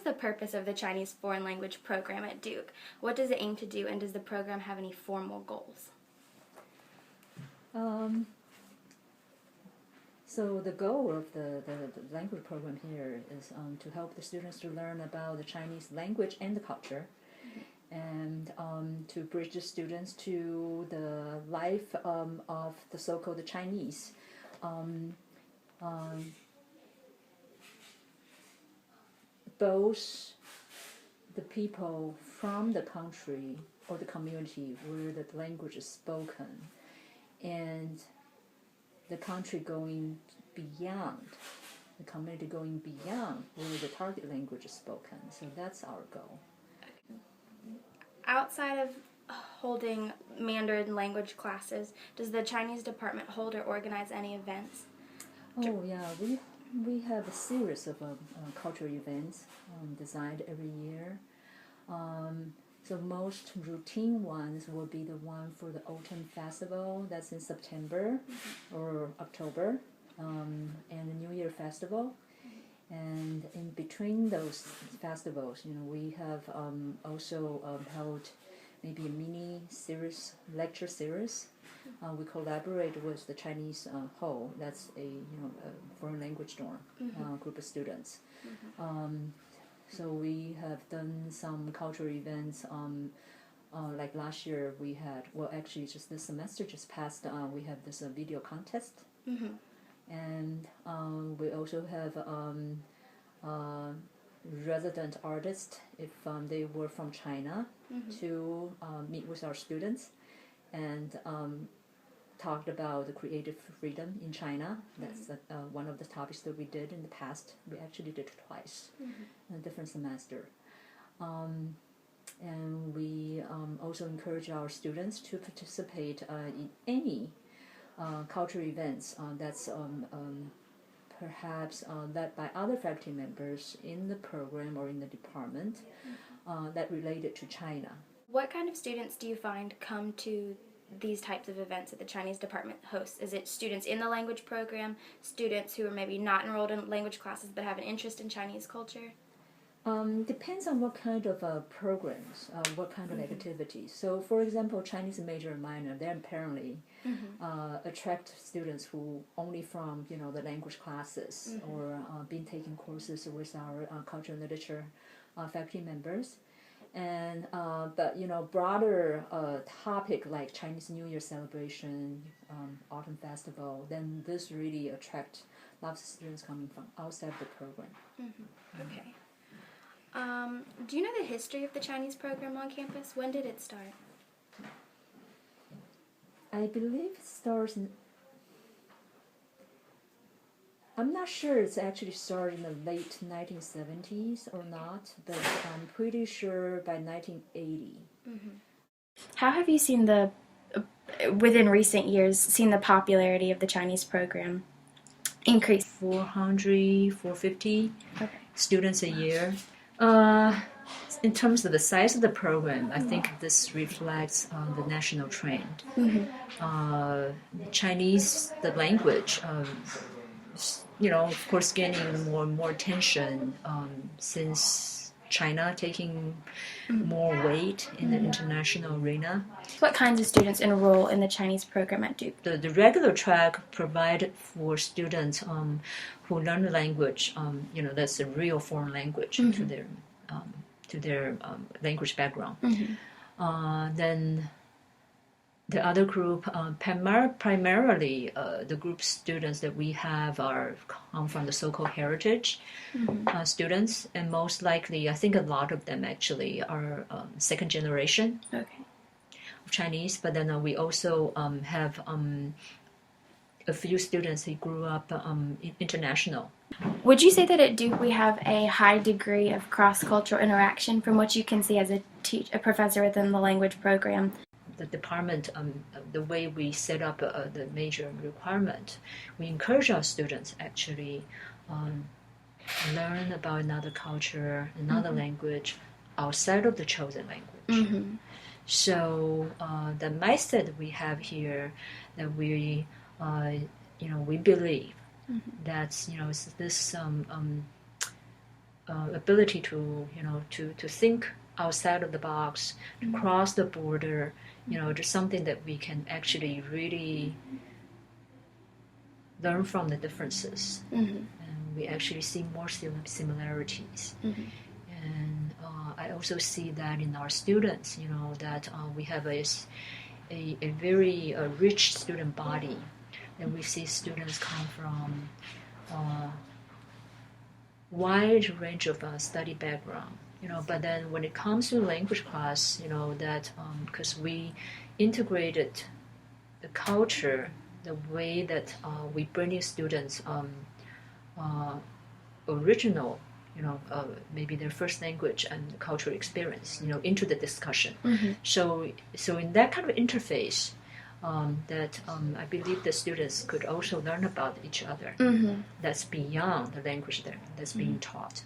the purpose of the Chinese foreign language program at Duke? What does it aim to do, and does the program have any formal goals? So the goal of the language program here is to help the students to learn about the Chinese language and the culture, and to bridge the students to the life of the so-called Chinese. Both the people from the country or the community where the language is spoken, and the country going beyond, the community going beyond where the target language is spoken. So that's our goal. Outside of holding Mandarin language classes, does the Chinese department hold or organize any events? Oh yeah, we have a series of cultural events designed every year. So most routine ones will be the one for the Autumn Festival, that's in September or October, and the New Year Festival. And in between those festivals, we have also held maybe a mini series, lecture series. We collaborate with the Chinese Hall, that's a foreign language dorm group of students. So we have done some cultural events. Like last year, we had, well, actually, just this semester just passed. We have this video contest, and we also have resident artists, if they were from China, to meet with our students and talked about the creative freedom in China. That's one of the topics that we did in the past. We actually did it twice in a different semester. And we also encourage our students to participate in any cultural events that's perhaps led by other faculty members in the program or in the department that related to China. What kind of students do you find come to these types of events that the Chinese department hosts? Is it students in the language program, students who are maybe not enrolled in language classes but have an interest in Chinese culture? Depends on what kind of programs, what kind of activities. So, for example, Chinese major and minor, they apparently attract students who only from the language classes or been taking courses with our culture and literature faculty members. And but broader topic like Chinese New Year celebration, Autumn Festival, then this really attract lots of students coming from outside the program. Okay. Do you know the history of the Chinese program on campus? When did it start? I believe it starts in, I'm not sure it's actually started in the late 1970s or not, but I'm pretty sure by 1980. How have you seen within recent years, seen the popularity of the Chinese program increase? 450 students a year. In terms of the size of the program, I think this reflects the national trend. Chinese, the language, of course, gaining more and more attention since China taking more weight in the international arena. What kinds of students enroll in the Chinese program at Duke? The regular track provided for students who learn the language, that's a real foreign language to their language background. Then the other group, primarily the group students that we have come from the so-called heritage students, and most likely, I think a lot of them actually are second generation of Chinese. But then we also have a few students who grew up international. Would you say that at Duke we have a high degree of cross-cultural interaction from what you can see as a professor within the language program? The department, the way we set up the major requirement, we encourage our students actually learn about another culture, another language outside of the chosen language. So the mindset we have here, that we believe that this ability to to think outside of the box, to cross the border, just something that we can actually really learn from the differences, and we actually see more similarities. And I also see that in our students, that we have a very rich student body, and we see students come from wide range of study background, but then when it comes to language class, that because we integrated the culture, the way that we bring in students original, maybe their first language and cultural experience, into the discussion. So in that kind of interface, that I believe the students could also learn about each other. That's beyond the language that's being taught.